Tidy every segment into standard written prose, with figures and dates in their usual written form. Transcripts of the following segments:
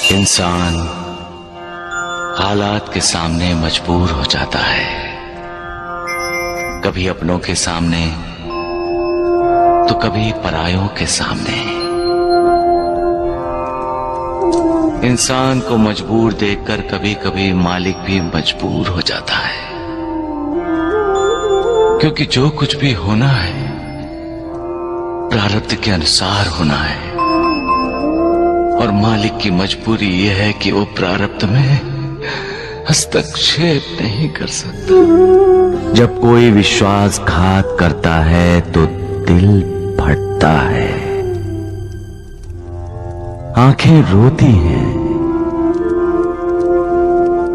इंसान हालात के सामने मजबूर हो जाता है, कभी अपनों के सामने तो कभी परायों के सामने। इंसान को मजबूर देखकर कभी कभी मालिक भी मजबूर हो जाता है, क्योंकि जो कुछ भी होना है प्रारब्ध के अनुसार होना है, और मालिक की मजबूरी यह है कि वो प्रारब्ध में हस्तक्षेप नहीं कर सकता। जब कोई विश्वासघात करता है तो दिल फटता है, आंखें रोती हैं।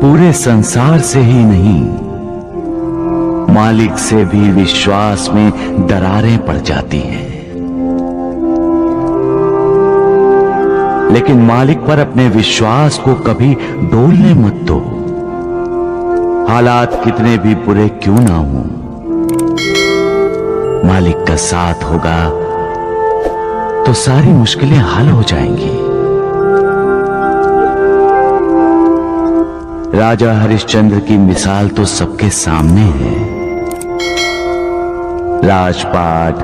पूरे संसार से ही नहीं, मालिक से भी विश्वास में दरारें पड़ जाती हैं। लेकिन मालिक पर अपने विश्वास को कभी डोलने मत दो। हालात कितने भी बुरे क्यों ना हों, मालिक का साथ होगा तो सारी मुश्किलें हल हो जाएंगी। राजा हरिश्चंद्र की मिसाल तो सबके सामने है। राजपाट,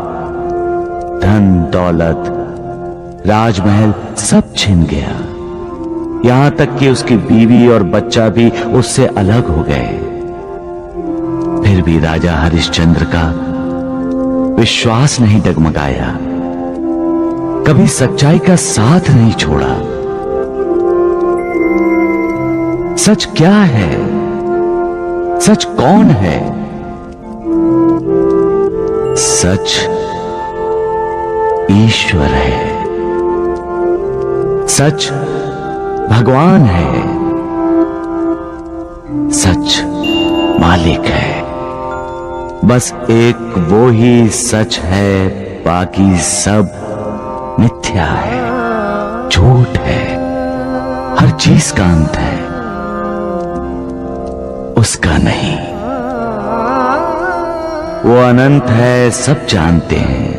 धन दौलत, राजमहल सब छिन गया, यहां तक कि उसकी बीवी और बच्चा भी उससे अलग हो गए। फिर भी राजा हरिश्चंद्र का विश्वास नहीं डगमगाया, कभी सच्चाई का साथ नहीं छोड़ा। सच क्या है? सच कौन है? सच ईश्वर है, सच भगवान है, सच मालिक है। बस एक वो ही सच है, बाकी सब मिथ्या है, झूठ है। हर चीज का अंत है, उसका नहीं। वो अनंत है, सब जानते हैं।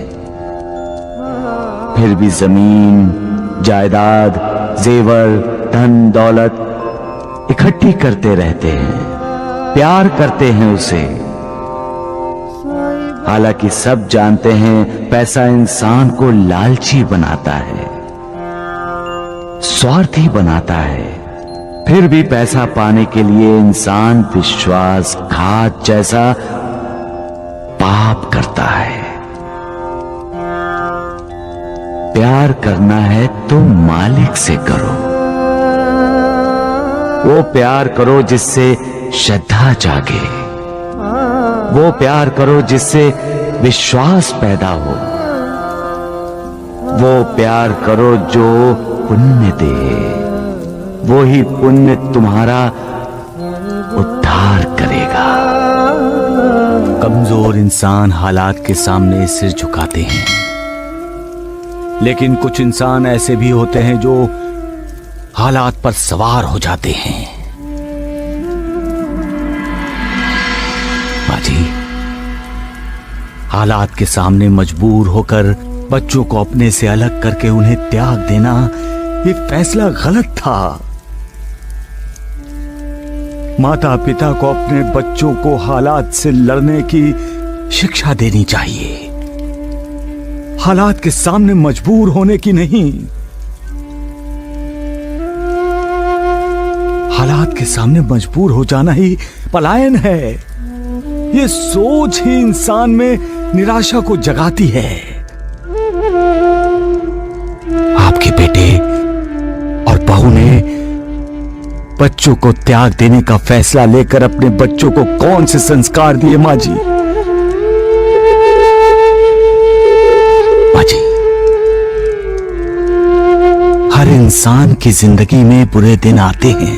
फिर भी जमीन, जायदाद, जेवर, धन दौलत इकट्ठी करते रहते हैं, प्यार करते हैं उसे। हालांकि सब जानते हैं पैसा इंसान को लालची बनाता है, स्वार्थी बनाता है। फिर भी पैसा पाने के लिए इंसान विश्वासघात जैसा पाप करता है। प्यार करना है तो मालिक से करो। वो प्यार करो जिससे श्रद्धा जागे, वो प्यार करो जिससे विश्वास पैदा हो, वो प्यार करो जो पुण्य दे। वो ही पुण्य तुम्हारा उद्धार करेगा। कमजोर इंसान हालात के सामने सिर झुकाते हैं, लेकिन कुछ इंसान ऐसे भी होते हैं जो हालात पर सवार हो जाते हैं। बाजी, हालात के सामने मजबूर होकर बच्चों को अपने से अलग करके उन्हें त्याग देना, ये फैसला गलत था। माता पिता को अपने बच्चों को हालात से लड़ने की शिक्षा देनी चाहिए, हालात के सामने मजबूर होने की नहीं। हालात के सामने मजबूर हो जाना ही पलायन है। ये सोच ही इंसान में निराशा को जगाती है। आपके बेटे और बहू ने बच्चों को त्याग देने का फैसला लेकर अपने बच्चों को कौन से संस्कार दिए मां जी? हर इंसान की जिंदगी में बुरे दिन आते हैं।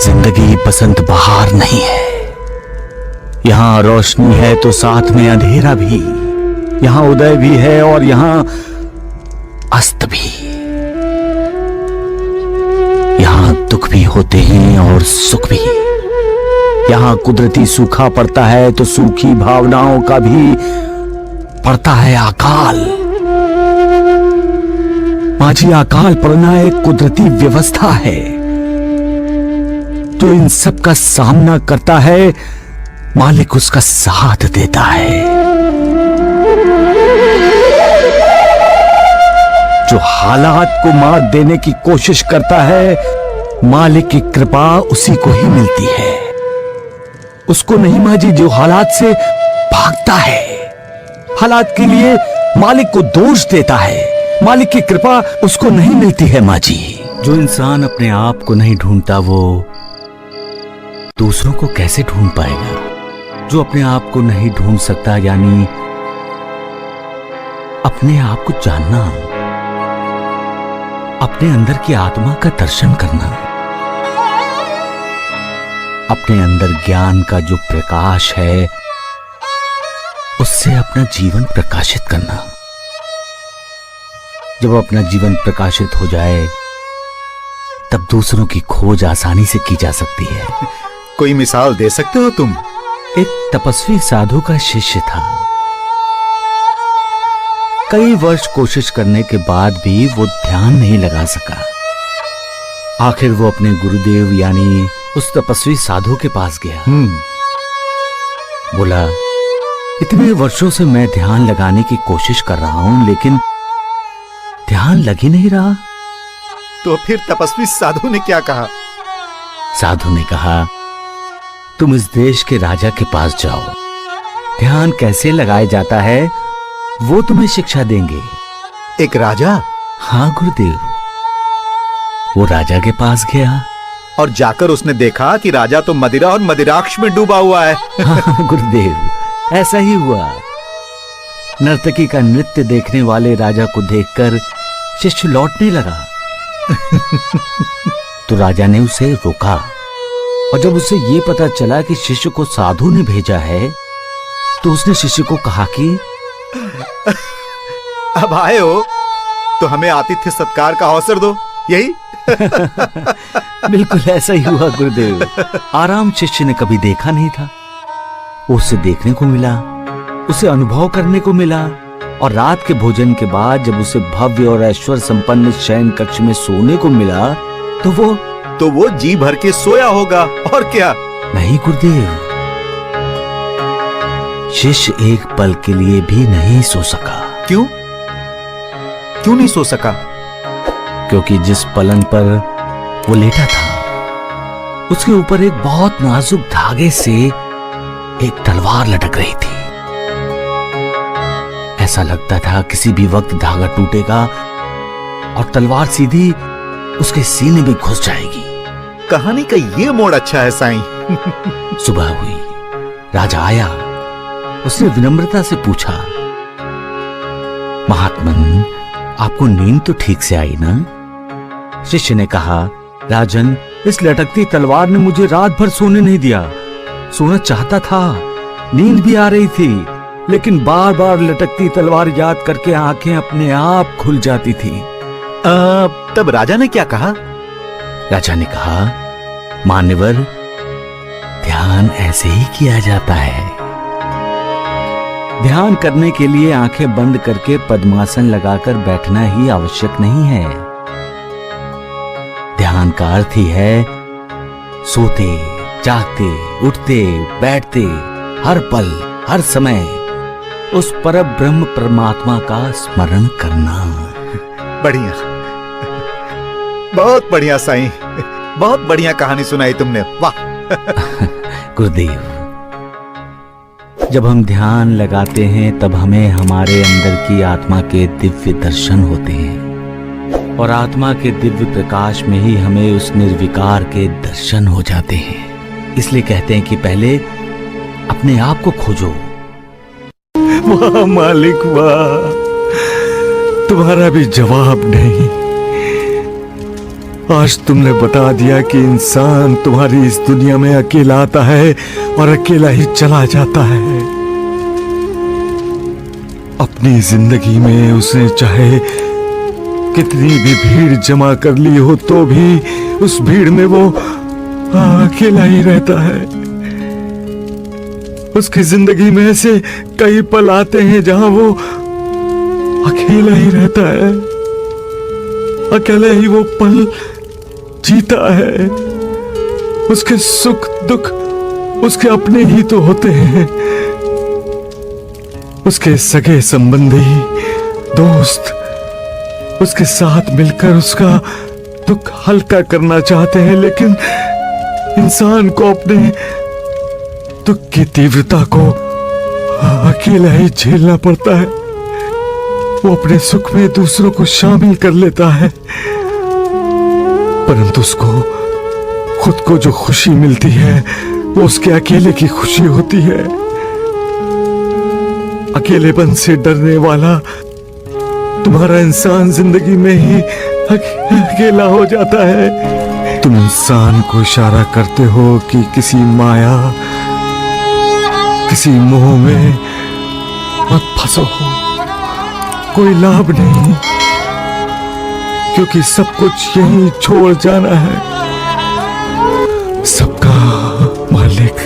जिंदगी बसंत बहार नहीं है। यहां रोशनी है तो साथ में अंधेरा भी, यहां उदय भी है और यहां अस्त भी। यहां दुख भी होते हैं और सुख भी। यहां कुदरती सूखा पड़ता है तो सूखी भावनाओं का भी पड़ता है अकाल। माझी अकाल पड़ना एक कुदरती व्यवस्था है जो इन सब का सामना करता है, मालिक उसका साथ देता है। जो हालात को मात देने की कोशिश करता है, मालिक की कृपा उसी को ही मिलती है। उसको नहीं माजी जो हालात से भागता है। हालात के लिए मालिक को दोष देता है, मालिक की कृपा उसको नहीं मिलती है माजी। जो इंसान अपने आप को नहीं ढूंढता वो दूसरों को कैसे ढूंढ पाएगा? जो अपने आप को नहीं ढूंढ सकता यानी अपने आप को जानना, अपने अंदर की आत्मा का दर्शन करना, अपने अंदर ज्ञान का जो प्रकाश है उससे अपना जीवन प्रकाशित करना। जब अपना जीवन प्रकाशित हो जाए तब दूसरों की खोज आसानी से की जा सकती है। कोई मिसाल दे सकते हो तुम? एक तपस्वी साधु का शिष्य था। कई वर्ष कोशिश करने के बाद भी वो ध्यान नहीं लगा सका। आखिर वो अपने गुरुदेव यानी उस तपस्वी साधु के पास गया। बोला, इतने वर्षों से मैं ध्यान लगाने की कोशिश कर रहा हूं लेकिन ध्यान लग ही नहीं रहा। तो फिर तपस्वी साधु ने क्या कहा? साधु ने कहा, तुम इस देश के राजा के पास जाओ, ध्यान कैसे लगाया जाता है वो तुम्हें शिक्षा देंगे। एक राजा? हाँ गुरुदेव। वो राजा के पास गया और जाकर उसने देखा कि राजा तो मदिरा और मदिराक्ष में डूबा हुआ है। हाँ गुरुदेव, ऐसा ही हुआ। नर्तकी का नृत्य देखने वाले राजा को देखकर शिष्य लौटने लगा। तो राजा ने उसे रोका और जब उसे ये पता चला कि शिष्य को साधु ने भेजा है तो उसने शिष्य को कहा कि अब आए हो तो हमें आतिथ्य सत्कार का अवसर दो, यही? बिल्कुल ऐसा ही हुआ गुरुदेव। आराम शिष्य ने कभी देखा नहीं था। उसे देखने को मिला, उसे अनुभव करने को मिला और रात के भोजन के बाद जब उसे भव्य और ऐश्वर्य संपन्न शयन कक्ष में सोने को मिला तो वो जी भर के सोया होगा और क्या? नहीं गुरुदेव, शिष्य एक पल के लिए भी नहीं सो सका। क्यों? क्यों नहीं सो सका? क्योंकि जिस पलंग पर वो लेटा था उसके ऊपर एक बहुत नाजुक धागे से एक तलवार लटक रही थी। ऐसा लगता था किसी भी वक्त धागा टूटेगा और तलवार सीधी उसके सीने में घुस जाएगी। कहानी का ये मोड़ अच्छा है साईं। सुबह हुई, राजा आया। उसने विनम्रता से पूछा, महात्मन आपको नींद तो ठीक से आई ना? शिष्य ने कहा, राजन इस लटकती तलवार ने मुझे रात भर सोने नहीं दिया। सोना चाहता था, नींद भी आ रही थी, लेकिन बार बार लटकती तलवार याद करके आंखें अपने आप खुल जाती थी। तब राजा ने क्या कहा? राजा ने कहा, मान्यवर ध्यान ऐसे ही किया जाता है। ध्यान करने के लिए आंखें बंद करके पद्मासन लगाकर बैठना ही आवश्यक नहीं है। ध्यान का अर्थ ही है सोते, जागते, उठते, बैठते, हर पल, हर समय उस परब्रह्म परमात्मा का स्मरण करना। बढ़िया, बहुत बढ़िया साईं, बहुत बढ़िया कहानी सुनाई तुमने, वाह। गुरुदेव, जब हम ध्यान लगाते हैं तब हमें हमारे अंदर की आत्मा के दिव्य दर्शन होते हैं और आत्मा के दिव्य प्रकाश में ही हमें उस निर्विकार के दर्शन हो जाते हैं। इसलिए कहते हैं कि पहले अपने आप को खोजो। वाह मालिक वाह, तुम्हारा भी जवाब नहीं। आज तुमने बता दिया कि इंसान तुम्हारी इस दुनिया में अकेला आता है और अकेला ही चला जाता है। अपनी जिंदगी में उसने चाहे कितनी भी भीड़ जमा कर ली हो तो भी उस भीड़ में वो अकेला ही रहता है। उसकी जिंदगी में ऐसे कई पल आते हैं जहां वो अकेला ही रहता है। अकेले ही वो पल जीता है। उसके सुख दुख उसके अपने ही तो होते हैं। उसके सगे संबंधी दोस्त उसके साथ मिलकर उसका दुख हल्का करना चाहते हैं, लेकिन इंसान को अपने दुख की तीव्रता को अकेला ही झेलना पड़ता है। वो अपने सुख में दूसरों को शामिल कर लेता है, परंतु उसको खुद को जो खुशी मिलती है वो उसके अकेले की खुशी होती है। अकेलेपन से डरने वाला तुम्हारा इंसान जिंदगी में ही अकेला हो जाता है। तुम इंसान को इशारा करते हो कि किसी माया किसी मोह में मत फंसो, कोई लाभ नहीं, क्योंकि सब कुछ यहीं छोड़ जाना है। सबका मालिक।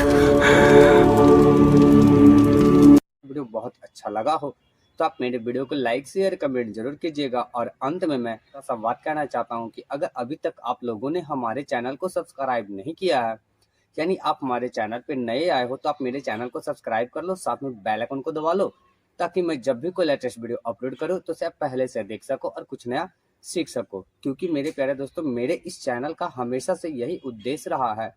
वीडियो बहुत अच्छा लगा हो तो आप मेरे वीडियो को लाइक शेयर कमेंट जरूर कीजिएगा। और अंत में मैं संवाद कहना चाहता हूं कि अगर अभी तक आप लोगों ने हमारे चैनल को सब्सक्राइब नहीं किया है, यानी आप हमारे चैनल पे नए आए हो, तो आप मेरे चैनल को सब्सक्राइब कर लो, साथ में बेल आइकन को दबा लो, ताकि मैं जब भी कोई लेटेस्ट वीडियो अपलोड करूं तो उसे आप पहले से देख सको और कुछ नया सीख सको। क्योंकि मेरे प्यारे दोस्तों, मेरे इस चैनल का हमेशा से यही उद्देश्य रहा है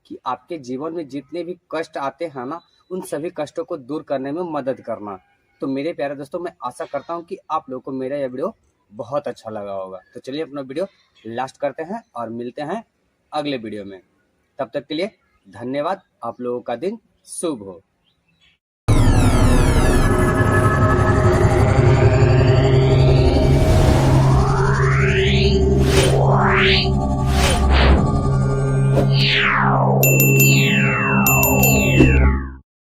कि आपके जीवन में जितने भी कष्ट आते हैं ना, उन सभी कष्टों को दूर करने में मदद करना। तो मेरे प्यारे दोस्तों, मैं आशा करता हूं कि आप लोगों को मेरा यह वीडियो बहुत अच्छा लगा होगा। तो चलिए अपना वीडियो लास्ट करते हैं और मिलते हैं अगले वीडियो में। तब तक के लिए धन्यवाद। आप लोगों का दिन शुभ हो। Yeah.